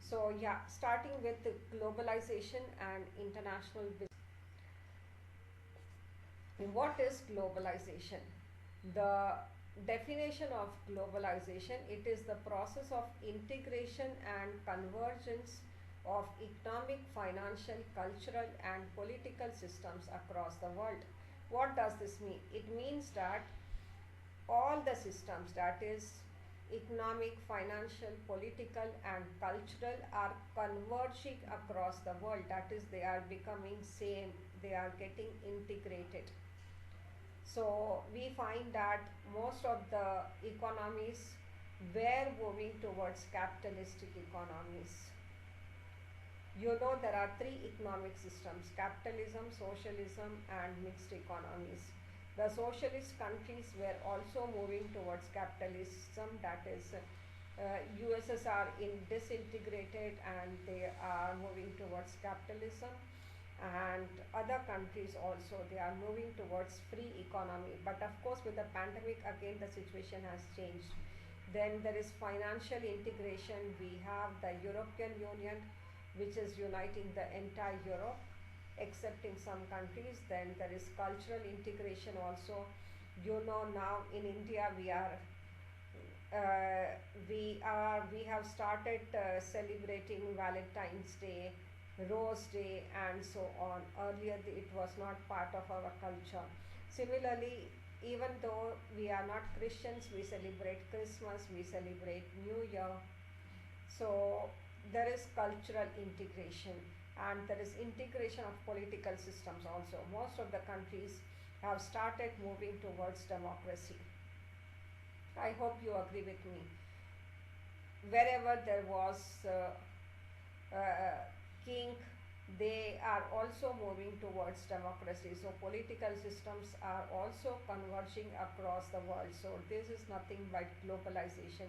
So yeah, starting with the globalization and international business. What is globalization? The definition of globalization, it is the process of integration and convergence of economic, financial, cultural and political systems across the world. What does this mean? It means that all the systems, that is economic, financial, political and cultural, are converging across the world. That is, they are becoming same, they are getting integrated. So we find that most of the economies were moving towards capitalistic economies. You know, there are three economic systems: capitalism, socialism and mixed economies. The socialist countries were also moving towards capitalism, that is, USSR in disintegrated and they are moving towards capitalism, and other countries also, they are moving towards free economy. But of course, with the pandemic, again the situation has changed. Then there is financial integration. We have the European Union, which is uniting the entire Europe excepting some countries. Then there is cultural integration also. You know, now in India we have started celebrating Valentine's Day, Rose Day and so on. Earlier it was not part of our culture. Similarly, even though we are not Christians, we celebrate Christmas, we celebrate New Year. So there is cultural integration, and there is integration of political systems also. Most of the countries have started moving towards democracy. I hope you agree with me. Wherever there was king, they are also moving towards democracy. So political systems are also converging across the world. So this is nothing but globalization,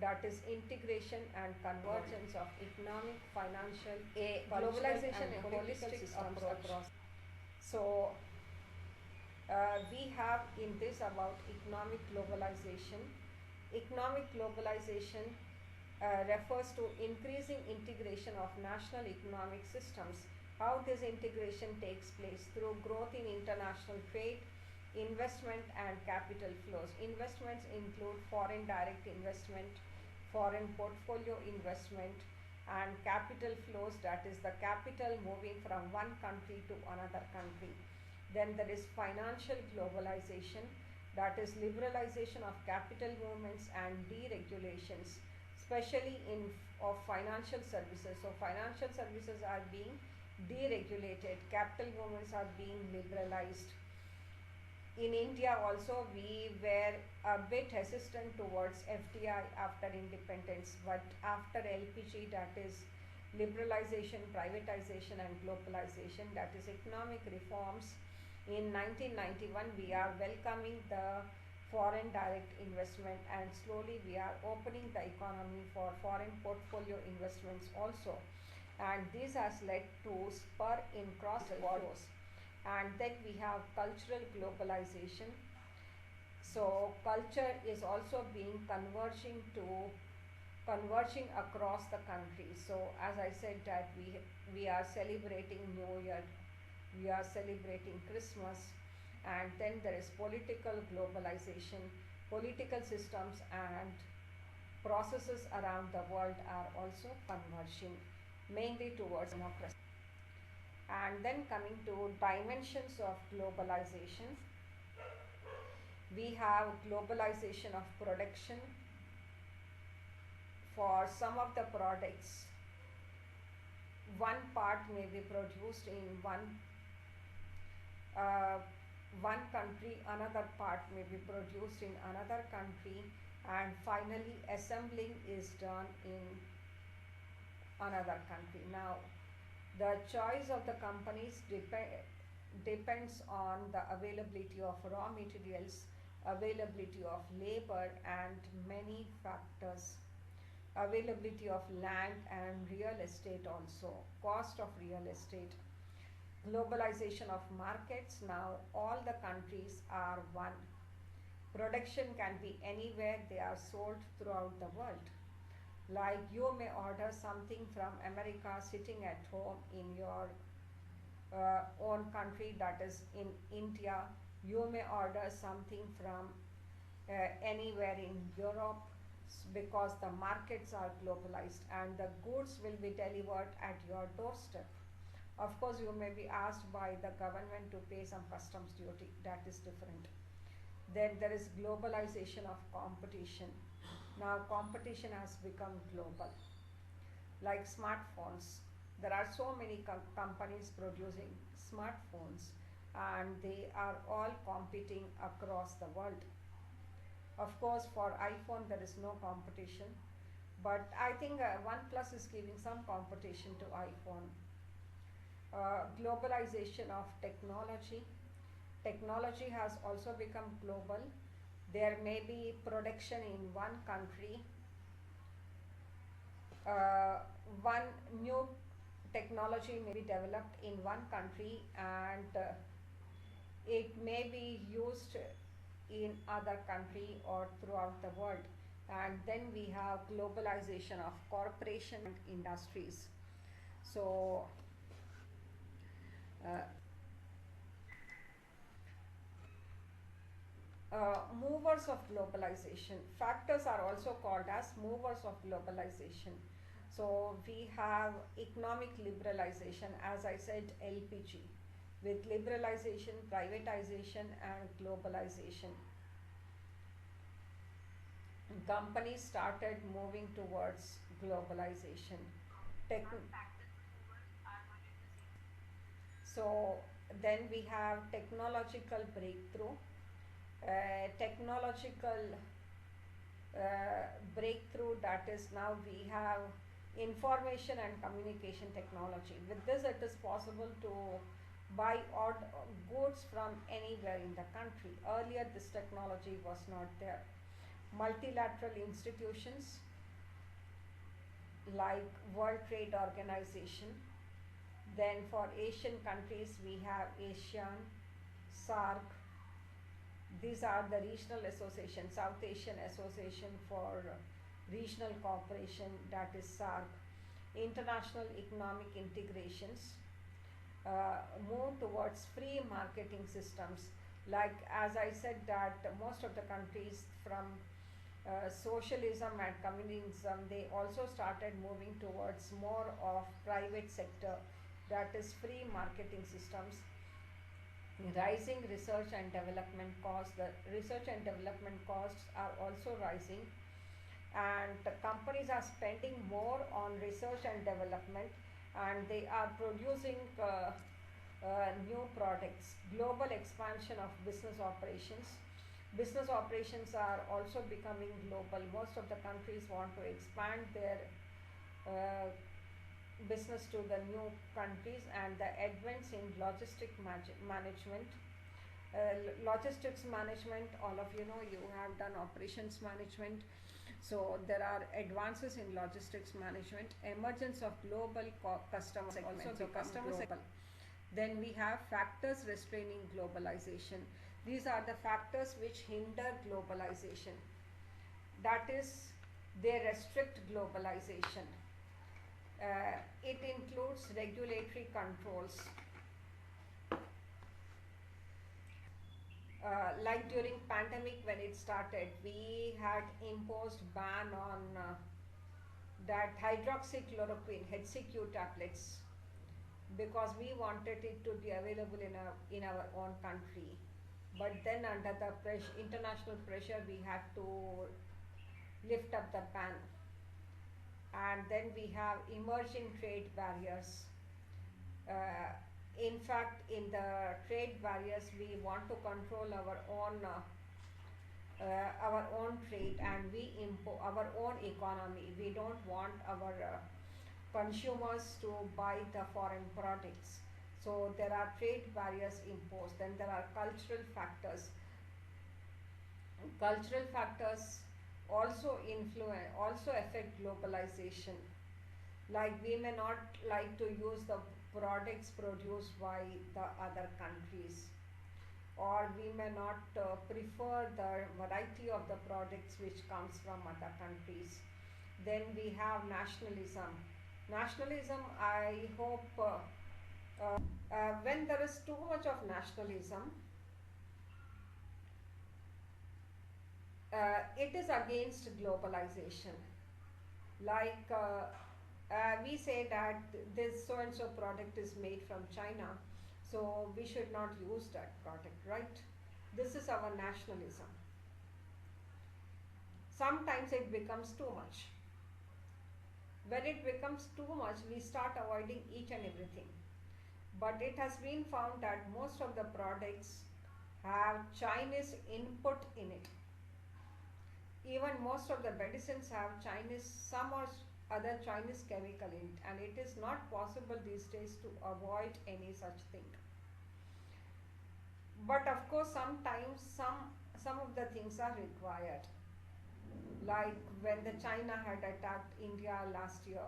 that is integration and convergence of economic, financial, globalization and political systems across. So we have in this about economic globalization. Economic globalization refers to increasing integration of national economic systems. How this integration takes place? Through growth in international trade, investment and capital flows. Investments include foreign direct investment, foreign portfolio investment and capital flows, that is the capital moving from one country to another country. Then there is financial globalization, that is liberalization of capital movements and deregulations, especially in of financial services. So financial services are being deregulated, capital movements are being liberalized. In India also, we were a bit hesitant towards FDI after independence, but after LPG, that is liberalization, privatization and globalization, that is economic reforms, in 1991 we are welcoming the foreign direct investment, and slowly we are opening the economy for foreign portfolio investments also, and this has led to spur in cross borders. And then we have cultural globalization. So culture is also being converging across the country. So as I said that we are celebrating New Year, we are celebrating Christmas, and then there is political globalization. Political systems and processes around the world are also converging mainly towards democracy. And then coming to dimensions of globalization, we have globalization of production. For some of the products, one part may be produced in uh, one country, another part may be produced in another country, and finally assembling is done in another country. Now the choice of the companies depends on the availability of raw materials, availability of labor and many factors. Availability of land and real estate also, cost of real estate. Globalization of markets. Now all the countries are one. Production can be anywhere, they are sold throughout the world. Like you may order something from America sitting at home in your own country, that is in India. You may order something from anywhere in Europe, because the markets are globalized and the goods will be delivered at your doorstep. Of course, you may be asked by the government to pay some customs duty, that is different. Then there is globalization of competition. Now, competition has become global, like smartphones. There are so many companies producing smartphones, and they are all competing across the world. Of course, for iPhone, there is no competition, but I think OnePlus is giving some competition to iPhone. Globalization of technology. Technology has also become global. There may be production in one country, uh, one new technology may be developed in one country, and it may be used in other country or throughout the world. And then we have globalization of corporation and industries. So uh, movers of globalization. Factors are also called as movers of globalization. So we have economic liberalization, as I said, LPG. With liberalization, privatization, and globalization, companies started moving towards globalization. Tech- so then we have technological breakthrough. Technological breakthrough, that is, now we have information and communication technology. With this, it is possible to buy goods from anywhere in the country. Earlier, this technology was not there. Multilateral institutions like World Trade Organization. Then for Asian countries, we have ASEAN, SARC. These are the regional associations. South Asian Association for Regional Cooperation, that is SARC. International economic integrations move towards free marketing systems. Like as I said, that most of the countries from socialism and communism, they also started moving towards more of private sector, that is free marketing systems. Rising research and development costs. The research and development costs are also rising, and the companies are spending more on research and development, and they are producing new products. Global expansion of business operations. Business operations are also becoming global. Most of the countries want to expand their uh, business to the new countries, and the advance in management. Logistics management, all of you know, you have done operations management. So there are advances in logistics management. Emergence of global customer segments, also the customer global. Then we have factors restraining globalization. These are the factors which hinder globalization. That is, they restrict globalization. It includes regulatory controls. Like during pandemic when it started, we had imposed ban on that hydroxychloroquine HCQ tablets, because we wanted it to be available in our own country. But then under the international pressure, we had to lift up the ban. And then we have emerging trade barriers. Uh, in fact, in the trade barriers, we want to control our own trade, and we import our own economy. We don't want our consumers to buy the foreign products. So there are trade barriers imposed. Then there are cultural factors. Cultural factors also affect globalization. Like we may not like to use the products produced by the other countries, or we may not prefer the variety of the products which comes from other countries. Then we have nationalism. Nationalism, I hope, when there is too much of nationalism, it is against globalization. Like we say that this so and so product is made from China, so we should not use that product, right? This is our nationalism. Sometimes it becomes too much. When it becomes too much, we start avoiding each and everything. But it has been found that most of the products have Chinese input in it. Even most of the medicines have Chinese, some or other Chinese chemical in it, and it is not possible these days to avoid any such thing. But of course, sometimes some of the things are required. Like when the China had attacked India last year,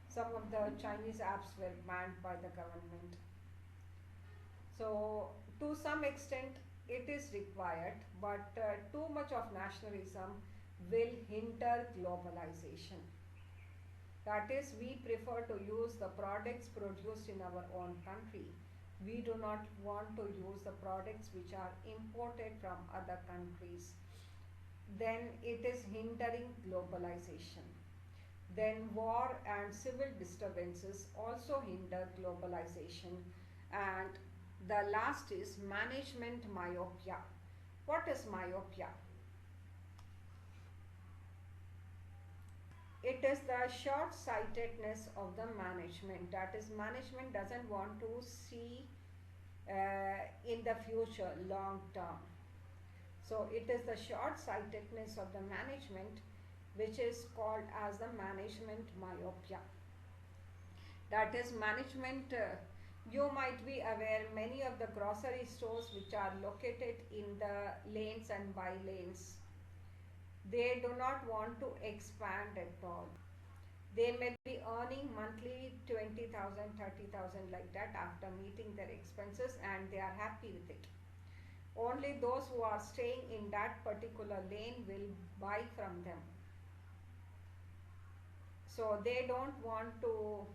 some of the Chinese apps were banned by the government. So to some extent, it is required, but too much of nationalism will hinder globalization. That is, we prefer to use the products produced in our own country. We do not want to use the products which are imported from other countries. Then it is hindering globalization. Then war and civil disturbances also hinder globalization. And the last is management myopia. What is myopia? It is the short sightedness of the management. That is, management doesn't want to see in the future, long term. So it is the short sightedness of the management which is called as the management myopia. That is, management, you might be aware, many of the grocery stores which are located in the lanes and by lanes, they do not want to expand at all. They may be earning monthly 20,000, 30,000 like that after meeting their expenses, and they are happy with it. Only those who are staying in that particular lane will buy from them. So they don't want to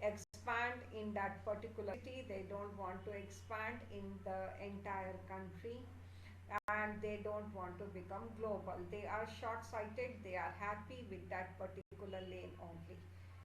expand in that particular city, they don't want to expand in the entire country, and they don't want to become global. They are short sighted, they are happy with that particular lane only.